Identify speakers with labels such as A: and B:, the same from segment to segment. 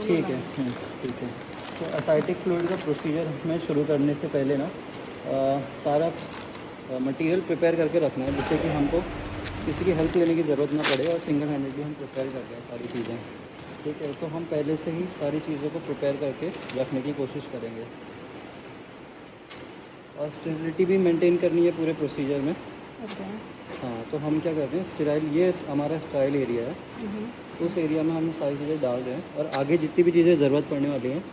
A: ठीक है। ठीक है। तो एसाइटिक फ्लूइड का प्रोसीजर में शुरू करने से पहले ना सारा मटेरियल प्रिपेयर करके रखना है, जिससे कि हमको किसी की हेल्प लेने की ज़रूरत ना पड़े और सिंगल हैंडेडली हम प्रिपेयर कर दें सारी चीज़ें। ठीक है, तो हम पहले से ही सारी चीज़ों को प्रिपेयर करके रखने की कोशिश करेंगे और स्टेबिलिटी भी मेंटेन करनी है पूरे प्रोसीजर में।
B: ओके।
A: हाँ, तो हम क्या करते हैं, स्टेराइल, ये हमारा स्टेराइल एरिया है, उस एरिया में हम सारी चीज़ें डाल रहे हैं और आगे जितनी भी चीज़ें ज़रूरत पड़ने वाली हैं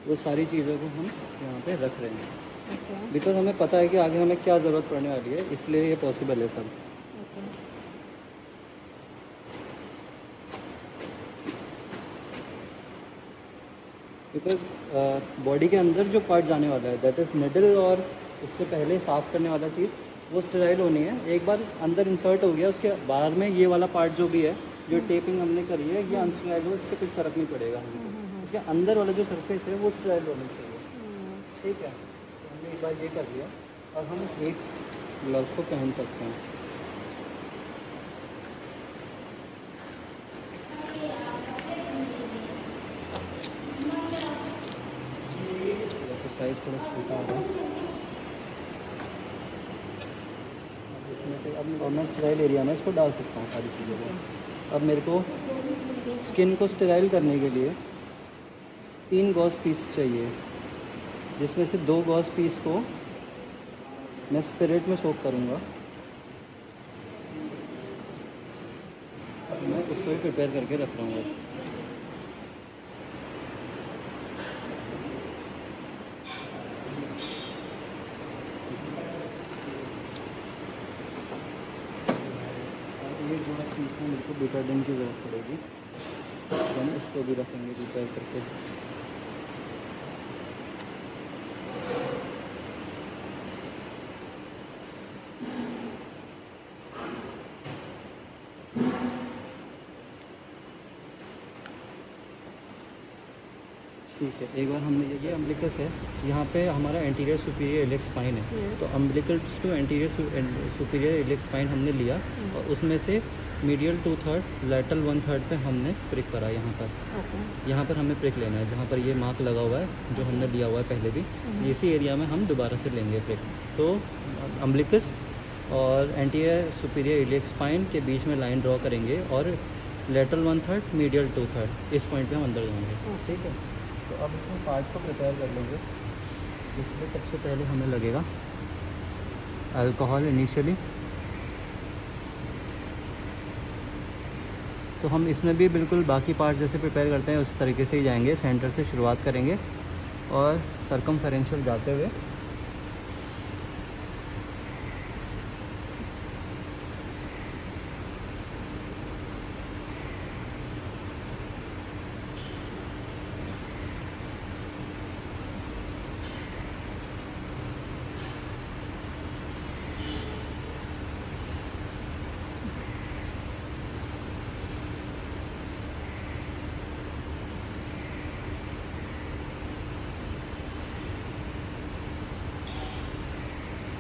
A: वो सारी चीज़ों को हम यहाँ पे रख रहे हैं।
B: ओके।
A: बिकॉज हमें पता है कि आगे हमें क्या ज़रूरत पड़ने वाली है, इसलिए ये पॉसिबल है सब।
B: ओके।
A: बिकॉज बॉडी के अंदर जो पार्ट जाने वाला है, दैट इज़ निडल, और उससे पहले साफ़ करने वाला चीज़ वो स्टेराइल होनी है। एक बार अंदर इंसर्ट हो गया, उसके बाहर में ये वाला पार्ट जो भी है, जो टेपिंग हमने करी है, ये अनस्टेराइल हो, इससे कुछ फ़र्क नहीं पड़ेगा हमको। इसके अंदर वाला जो सरफेस है वो स्टेराइल होना चाहिए। ठीक है, तो हमने एक बार ये कर लिया और हम एक ग्लव्स को पहन सकते हैं। साइज़ थोड़ा छोटा होगा इसमें से। अब मैं स्टेराइल एरिया में इसको डाल सकता हूँ सारी चीज़ों को। अब मेरे को स्किन को स्टेराइल करने के लिए 3 गॉज पीस चाहिए, जिसमें से 2 गॉज पीस को मैं स्पिरिट में सोक करूँगा। मैं उसको ही प्रिपेयर करके रख रहा हूँ। ये थोड़ा चीज़ में मेरे को बिटाडिन की ज़रूरत पड़ेगी, तो हम इसको भी रखेंगे प्रिपेयर करके। ठीक है, एक बार हमने ये अम्बिलिकस है, यहाँ पे हमारा एंटीरियर सुपीरियर इलियक स्पाइन है, तो umbilicus to anterior superior iliac spine हमने लिया और उसमें से मीडियल 2/3, लैटरल 1/3 पे हमने प्रिक करा। यहाँ पर यहाँ पर हमें प्रिक लेना है, जहाँ पर ये मार्क लगा हुआ है जो हमने लिया हुआ है पहले भी, इसी एरिया में हम दोबारा से लेंगे प्रिक। तो अम्बिलिकस और एंटीरियर सुपीरियर इलियक स्पाइन के बीच में लाइन ड्रॉ करेंगे और लैटरल 1/3, मीडियल 2/3, इस पॉइंट पे हम अंदर जाएंगे। ठीक है, तो अब इसमें पार्ट को प्रिपेयर कर लेंगे। इसमें सबसे पहले हमें लगेगा अल्कोहल इनिशियली, तो हम इसमें भी बिल्कुल बाकी पार्ट जैसे प्रिपेयर करते हैं उस तरीके से ही जाएंगे। सेंटर से शुरुआत करेंगे और सर्कमफेरेंशियल जाते हुए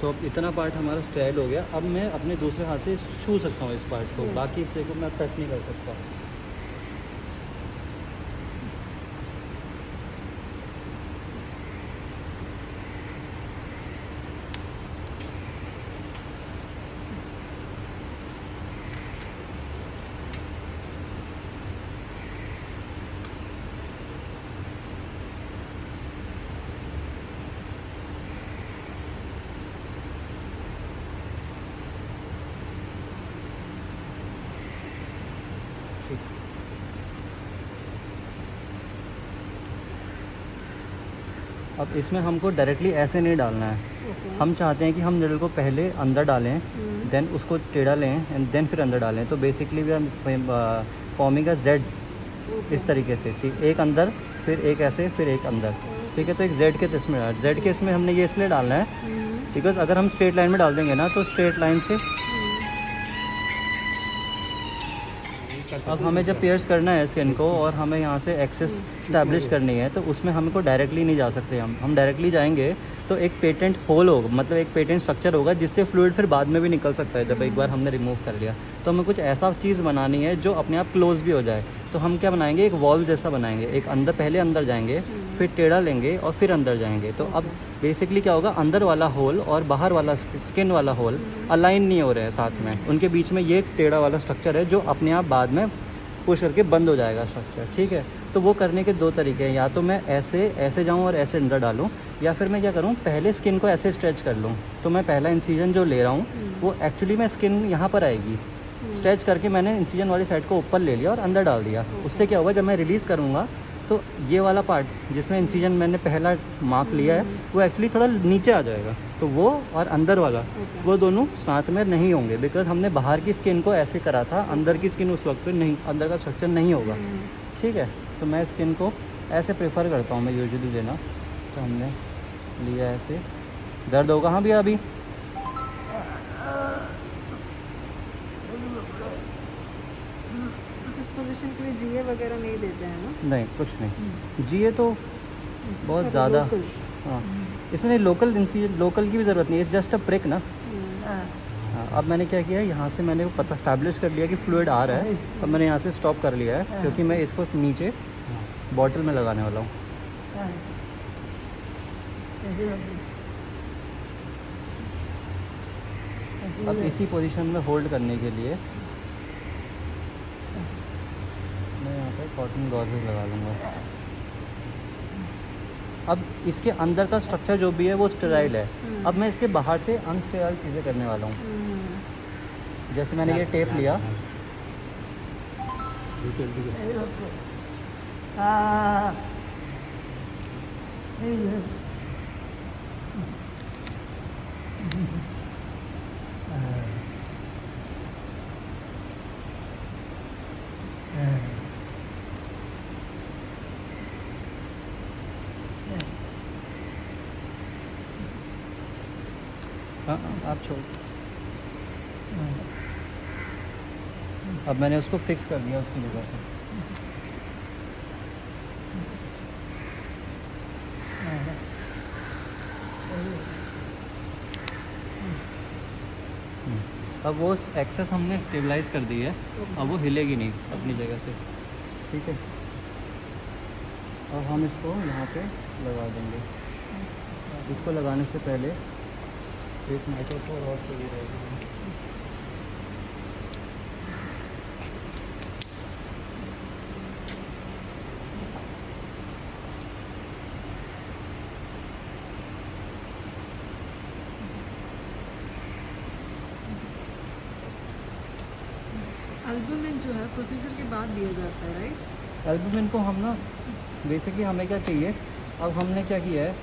A: तो अब इतना पार्ट हमारा स्टेराइल हो गया। अब मैं अपने दूसरे हाथ से छू सकता हूँ इस पार्ट को, बाकी हिस्से को मैं टच नहीं कर सकता। अब इसमें हमको डायरेक्टली ऐसे नहीं डालना है। हम चाहते हैं कि हम निडल को पहले अंदर डालें, देन उसको टेढ़ा लें एंड देन फिर अंदर डालें। तो basically we are forming a Z इस तरीके से, ठीक, एक अंदर फिर एक ऐसे फिर एक अंदर। ठीक है, तो एक जेड के इसमें जेड के इसमें हमने ये इसलिए डालना है बिकॉज अगर हम स्ट्रेट लाइन में डाल देंगे ना तो स्ट्रेट लाइन से अब हमें जब पियर्स करना है स्किन को और हमें यहाँ से एक्सेस स्टैब्लिश करनी है तो उसमें हमको डायरेक्टली नहीं जा सकते। हम डायरेक्टली जाएंगे तो एक पेटेंट होल होगा, मतलब एक पेटेंट स्ट्रक्चर होगा जिससे फ्लूइड फिर बाद में भी निकल सकता है जब एक बार हमने रिमूव कर लिया। तो हमें कुछ ऐसा चीज़ बनानी है जो अपने आप क्लोज भी हो जाए। तो हम क्या बनाएंगे, एक वॉल्व जैसा बनाएंगे, एक अंदर, पहले अंदर जाएंगे, फिर टेढ़ा लेंगे और फिर अंदर जाएंगे। तो अब बेसिकली क्या होगा, अंदर वाला होल और बाहर वाला स्किन वाला होल अलाइन नहीं हो रहे हैं साथ में, उनके बीच में ये टेढ़ा वाला स्ट्रक्चर है जो अपने आप बाद में पुश करके बंद हो जाएगा स्ट्रक्चर। ठीक है, तो वो करने के दो तरीके हैं, या तो मैं ऐसे जाऊँ और ऐसे अंदर डालूँ, या फिर मैं क्या करूँ, पहले स्किन को ऐसे स्ट्रेच कर लूँ। तो मैं पहला इंसिजन जो ले रहा हूँ वो एक्चुअली में स्किन यहाँ पर आएगी, स्ट्रेच करके मैंने इंसिजन वाली साइड को ऊपर ले लिया और अंदर डाल दिया। उससे क्या होगा, जब मैं रिलीज़ करूँगा तो ये वाला पार्ट जिसमें इंसिजन मैंने पहला मार्क लिया है वो एक्चुअली थोड़ा नीचे आ जाएगा। तो वो और अंदर वाला वो दोनों साथ में नहीं होंगे, बिकॉज हमने बाहर की स्किन को ऐसे करा था, अंदर की स्किन उस वक्त पे नहीं, अंदर का स्ट्रक्चर नहीं होगा। ठीक है, तो मैं स्किन को ऐसे प्रेफर करता हूँ मैं यूजुअली देना। तो हमने लिया ऐसे, दर्द होगा हाँ भैया अभी?
B: पोजीशन के लिए जीए वगैरह नहीं देते हैं ना?
A: नहीं, कुछ नहीं, जीए तो बहुत ज़्यादा, हाँ इसमें लोकल की भी ज़रूरत नहीं है, जस्ट अ प्रिक ना। हाँ, अब मैंने क्या किया है, यहाँ से मैंने पता स्टैब्लिश कर लिया कि फ्लूइड आ रहा है, अब मैंने यहाँ से स्टॉप कर लिया है क्योंकि मैं इसको नीचे बॉटल में लगाने वाला हूँ। अब इसी पोजीशन में होल्ड करने के लिए मैं यहाँ पे कॉटन गॉगल्स लगा लूँगा। अब इसके अंदर का स्ट्रक्चर जो भी है वो स्टेराइल है, अब मैं इसके बाहर से अनस्टेराइल चीज़ें करने वाला हूँ। जैसे मैंने ये टेप लिया, हाँ आप छोड़, अब मैंने उसको फिक्स कर दिया उसकी जगह पर। अब वो एक्सेस हमने स्टेबलाइज कर दी है, अब वो हिलेगी नहीं अपनी जगह से। ठीक है, अब हम इसको यहाँ पे लगा देंगे। इसको लगाने से पहले एक माइक्रोफोन और चाहिए रहेगी।
B: एल्बुमिन जो है प्रोसीजर के बाद दिया जाता है, राइट?
A: एल्बुमिन को हम ना बेसिकली हमें क्या चाहिए, अब हमने क्या किया है,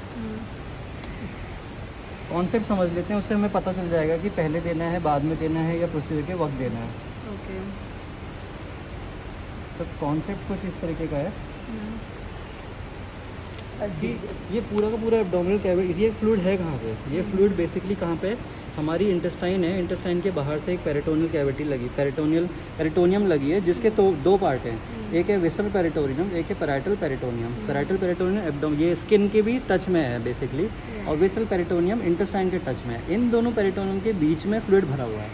A: कॉन्सेप्ट समझ लेते हैं, उससे हमें पता चल जाएगा कि पहले देना है, बाद में देना है, या प्रोसीजर के वक्त देना है।
B: ओके।
A: तो कॉन्सेप्ट कुछ इस तरीके का है कि ये पूरा का पूरा एब्डोमिनल कैविटी, ये फ्लूइड है कहाँ पे, ये फ्लूइड बेसिकली कहाँ पे, हमारी इंटेस्टाइन है, इंटेस्टाइन के बाहर से एक पेरिटोनियल कैविटी लगी, पेरिटोनियम लगी है, जिसके तो दो पार्ट हैं, एक है विसरल पेरिटोनियम, एक है पैराइटल पेरिटोनियम। पैराइटल पेरिटोनियम एब्डोम, ये स्किन के भी टच में है बेसिकली, और विसरल पेरिटोनियम इंटेस्टाइन के टच में है। इन दोनों पेरिटोनियम के बीच में फ्लूइड भरा हुआ है।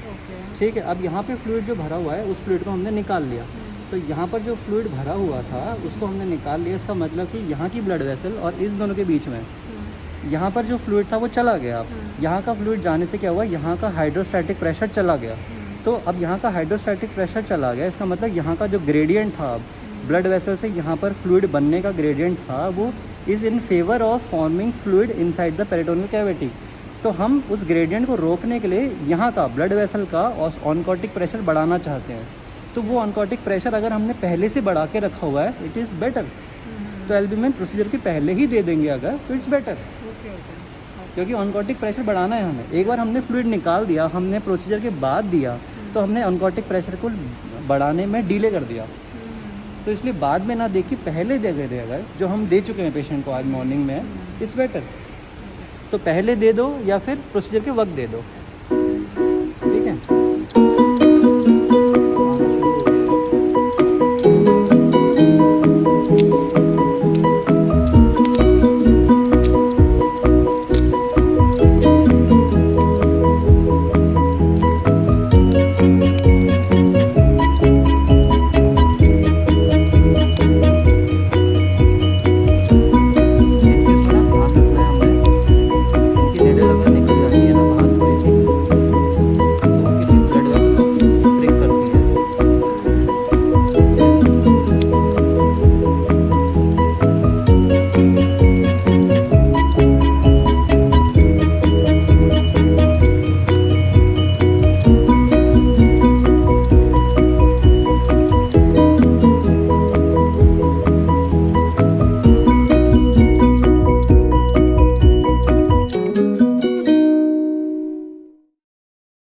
A: ठीक है, अब यहाँ पे फ्लूइड जो भरा हुआ है उस फ्लूइड को हमने निकाल लिया। तो यहाँ पर जो फ्लूइड भरा हुआ था उसको हमने निकाल लिया, इसका मतलब कि यहाँ की ब्लड वेसल और इस दोनों के बीच में यहाँ पर जो फ्लूइड था वो चला गया। यहाँ का फ्लूइड जाने से क्या हुआ, यहाँ का हाइड्रोस्टैटिक प्रेशर चला गया। तो अब यहाँ का हाइड्रोस्टैटिक प्रेशर चला गया, इसका मतलब यहाँ का जो ग्रेडियंट था ब्लड वेसल से यहाँ पर फ्लूइड बनने का ग्रेडियंट था, वो is in favour of forming fluid inside the peritoneal cavity. तो हम उस ग्रेडियंट को रोकने के लिए यहाँ का ब्लड वेसल का और ऑनकोटिक प्रेशर बढ़ाना चाहते हैं। तो वो ऑनकोटिक प्रेशर अगर हमने पहले से बढ़ा के रखा हुआ है, इट इज़ बेटर। तो एल्बुमिन प्रोसीजर के पहले ही दे देंगे अगर, तो इट्स बेटर, क्योंकि ऑनकोटिक प्रेशर बढ़ाना है हमें। एक बार हमने फ्लूइड निकाल दिया, हमने प्रोसीजर के बाद दिया, तो हमने ऑनकोटिक प्रेशर को बढ़ाने में डिले कर दिया। तो इसलिए बाद में ना देखिए, पहले दे दे अगर, जो हम दे चुके हैं पेशेंट को आज मॉर्निंग में, इट्स बेटर। तो पहले दे दो या फिर प्रोसीजर के वक्त दे दो।